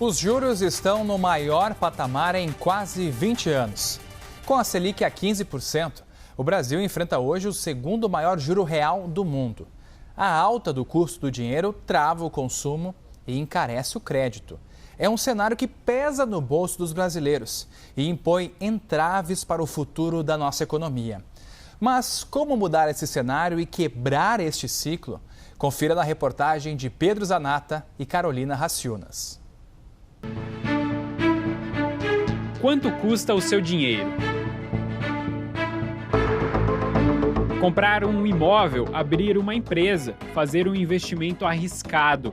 Os juros estão no maior patamar em quase 20 anos. Com a Selic a 15%, o Brasil enfrenta hoje o segundo maior juro real do mundo. A alta do custo do dinheiro trava o consumo e encarece o crédito. É um cenário que pesa no bolso dos brasileiros e impõe entraves para o futuro da nossa economia. Mas como mudar esse cenário e quebrar este ciclo? Confira na reportagem de Pedro Zanata e Carolina Raciunas. Quanto custa o seu dinheiro? Comprar um imóvel, abrir uma empresa, fazer um investimento arriscado.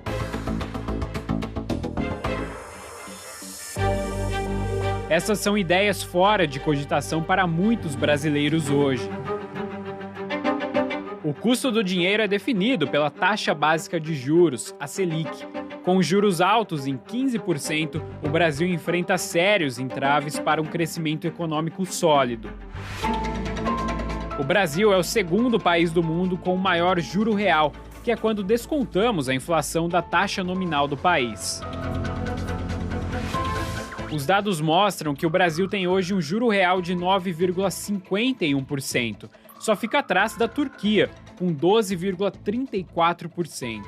Essas são ideias fora de cogitação para muitos brasileiros hoje. O custo do dinheiro é definido pela taxa básica de juros, a Selic. Com juros altos em 15%, o Brasil enfrenta sérios entraves para um crescimento econômico sólido. O Brasil é o segundo país do mundo com o maior juro real, que é quando descontamos a inflação da taxa nominal do país. Os dados mostram que o Brasil tem hoje um juro real de 9,51%. Só fica atrás da Turquia, com 12,34%.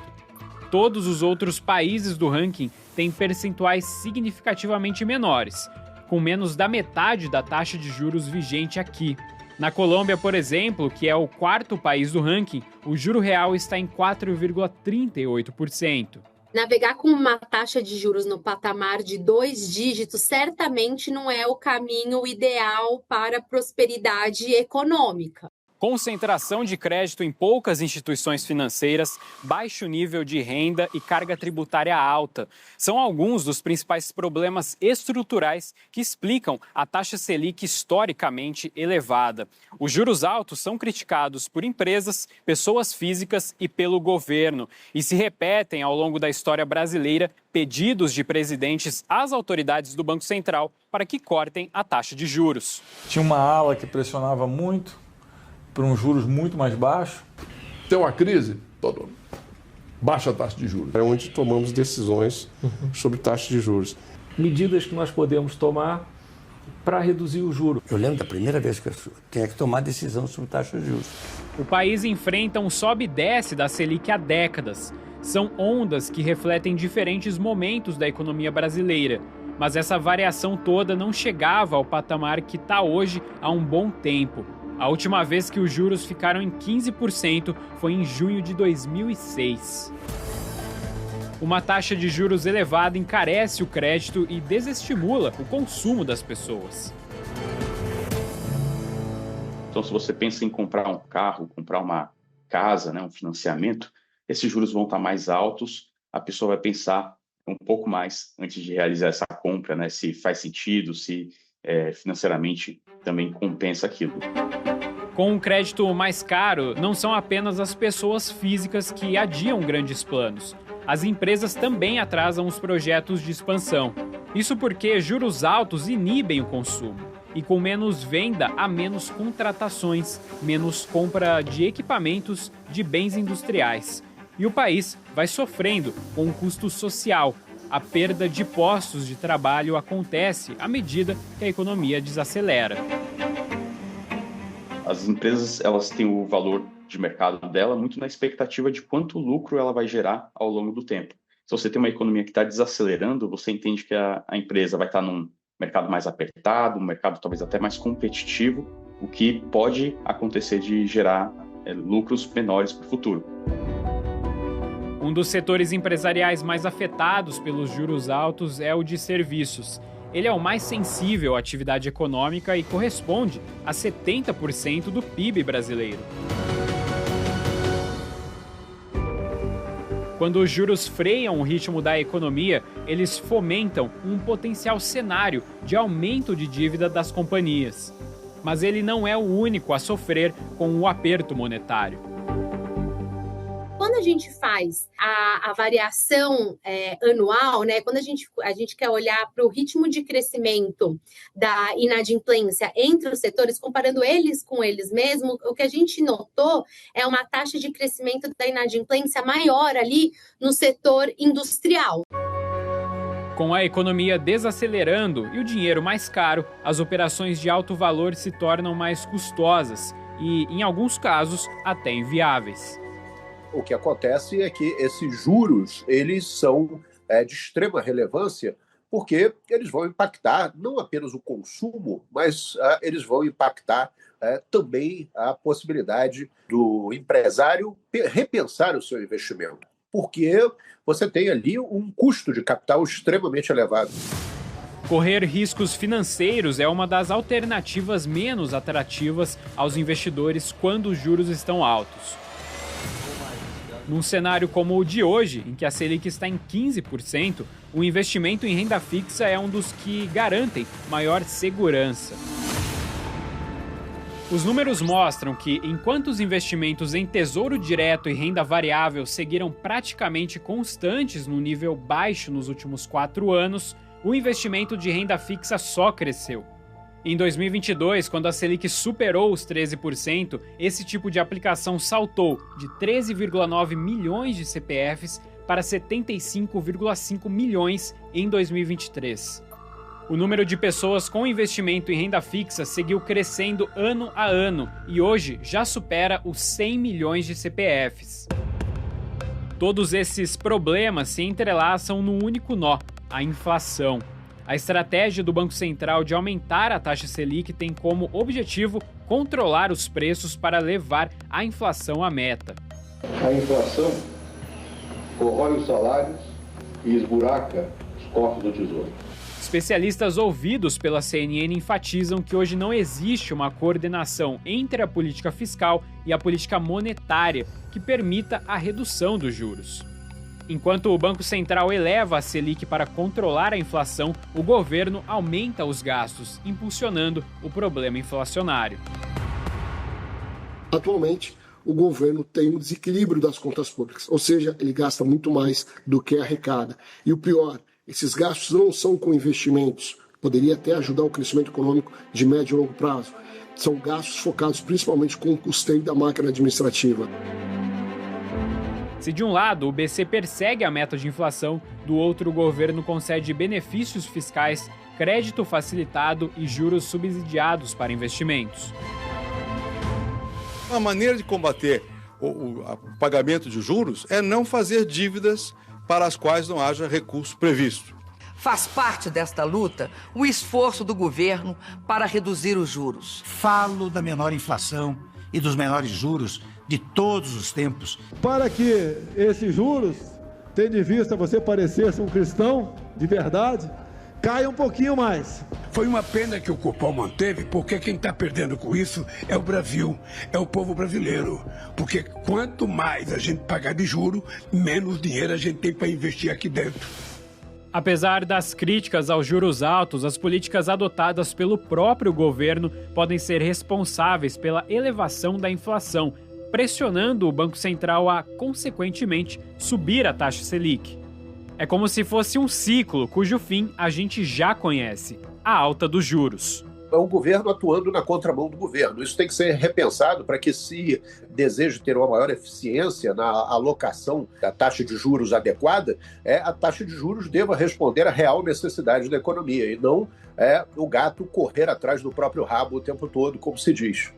Todos os outros países do ranking têm percentuais significativamente menores, com menos da metade da taxa de juros vigente aqui. Na Colômbia, por exemplo, que é o quarto país do ranking, o juro real está em 4,38%. Navegar com uma taxa de juros no patamar de 2 dígitos certamente não é o caminho ideal para a prosperidade econômica. Concentração de crédito em poucas instituições financeiras, baixo nível de renda e carga tributária alta são alguns dos principais problemas estruturais que explicam a taxa Selic historicamente elevada. Os juros altos são criticados por empresas, pessoas físicas e pelo governo e se repetem ao longo da história brasileira pedidos de presidentes às autoridades do Banco Central para que cortem a taxa de juros. Tinha uma ala que pressionava muito por uns juros muito mais baixos. Tem uma crise, baixa a taxa de juros. É onde tomamos decisões sobre taxa de juros. Medidas que nós podemos tomar para reduzir o juro. Eu lembro da primeira vez que eu tinha que tomar decisão sobre taxa de juros. O país enfrenta um sobe e desce da Selic há décadas. São ondas que refletem diferentes momentos da economia brasileira. Mas essa variação toda não chegava ao patamar que está hoje há um bom tempo. A última vez que os juros ficaram em 15% foi em junho de 2006. Uma taxa de juros elevada encarece o crédito e desestimula o consumo das pessoas. Então, se você pensa em comprar um carro, comprar uma casa, um financiamento, esses juros vão estar mais altos, a pessoa vai pensar um pouco mais antes de realizar essa compra, se faz sentido, se financeiramente também compensa aquilo. Com um crédito mais caro, não são apenas as pessoas físicas que adiam grandes planos. As empresas também atrasam os projetos de expansão. Isso porque juros altos inibem o consumo. E com menos venda, há menos contratações, menos compra de equipamentos, de bens industriais. E o país vai sofrendo com o custo social. A perda de postos de trabalho acontece à medida que a economia desacelera. As empresas, elas têm o valor de mercado dela muito na expectativa de quanto lucro ela vai gerar ao longo do tempo. Se você tem uma economia que está desacelerando, você entende que a empresa vai estar num mercado mais apertado, um mercado talvez até mais competitivo, o que pode acontecer de gerar lucros menores para o futuro. Um dos setores empresariais mais afetados pelos juros altos é o de serviços. Ele é o mais sensível à atividade econômica e corresponde a 70% do PIB brasileiro. Quando os juros freiam o ritmo da economia, eles fomentam um potencial cenário de aumento de dívida das companhias. Mas ele não é o único a sofrer com o aperto monetário. Quando a gente faz a variação anual, quando a gente quer olhar para o ritmo de crescimento da inadimplência entre os setores, comparando eles com eles mesmos, o que a gente notou é uma taxa de crescimento da inadimplência maior ali no setor industrial. Com a economia desacelerando e o dinheiro mais caro, as operações de alto valor se tornam mais custosas e, em alguns casos, até inviáveis. O que acontece é que esses juros, eles são de extrema relevância, porque eles vão impactar não apenas o consumo, mas eles vão impactar também a possibilidade do empresário repensar o seu investimento, porque você tem ali um custo de capital extremamente elevado. Correr riscos financeiros é uma das alternativas menos atrativas aos investidores quando os juros estão altos. Num cenário como o de hoje, em que a Selic está em 15%, o investimento em renda fixa é um dos que garantem maior segurança. Os números mostram que, enquanto os investimentos em tesouro direto e renda variável seguiram praticamente constantes no nível baixo nos últimos 4 anos, o investimento de renda fixa só cresceu. Em 2022, quando a Selic superou os 13%, esse tipo de aplicação saltou de 13,9 milhões de CPFs para 75,5 milhões em 2023. O número de pessoas com investimento em renda fixa seguiu crescendo ano a ano e hoje já supera os 100 milhões de CPFs. Todos esses problemas se entrelaçam num único nó, a inflação. A estratégia do Banco Central de aumentar a taxa Selic tem como objetivo controlar os preços para levar a inflação à meta. A inflação corrói os salários e esburaca os cofres do tesouro. Especialistas ouvidos pela CNN enfatizam que hoje não existe uma coordenação entre a política fiscal e a política monetária que permita a redução dos juros. Enquanto o Banco Central eleva a Selic para controlar a inflação, o governo aumenta os gastos, impulsionando o problema inflacionário. Atualmente, o governo tem um desequilíbrio das contas públicas, ou seja, ele gasta muito mais do que arrecada. E o pior, esses gastos não são com investimentos, poderia até ajudar o crescimento econômico de médio e longo prazo. São gastos focados principalmente com o custeio da máquina administrativa. Se de um lado o BC persegue a meta de inflação, do outro o governo concede benefícios fiscais, crédito facilitado e juros subsidiados para investimentos. Uma maneira de combater o pagamento de juros é não fazer dívidas para as quais não haja recurso previsto. Faz parte desta luta o esforço do governo para reduzir os juros. Falo da menor inflação e dos menores juros de todos os tempos. Para que esses juros, tendo em vista você parecer um cristão de verdade, caia um pouquinho mais. Foi uma pena que o Copom manteve, porque quem está perdendo com isso é o Brasil, é o povo brasileiro. Porque quanto mais a gente pagar de juro, menos dinheiro a gente tem para investir aqui dentro. Apesar das críticas aos juros altos, as políticas adotadas pelo próprio governo podem ser responsáveis pela elevação da inflação, pressionando o Banco Central a, consequentemente, subir a taxa Selic. É como se fosse um ciclo cujo fim a gente já conhece, a alta dos juros. É o governo atuando na contramão do governo. Isso tem que ser repensado para que, se deseja ter uma maior eficiência na alocação da taxa de juros adequada, a taxa de juros deva responder à real necessidade da economia e não o gato correr atrás do próprio rabo o tempo todo, como se diz.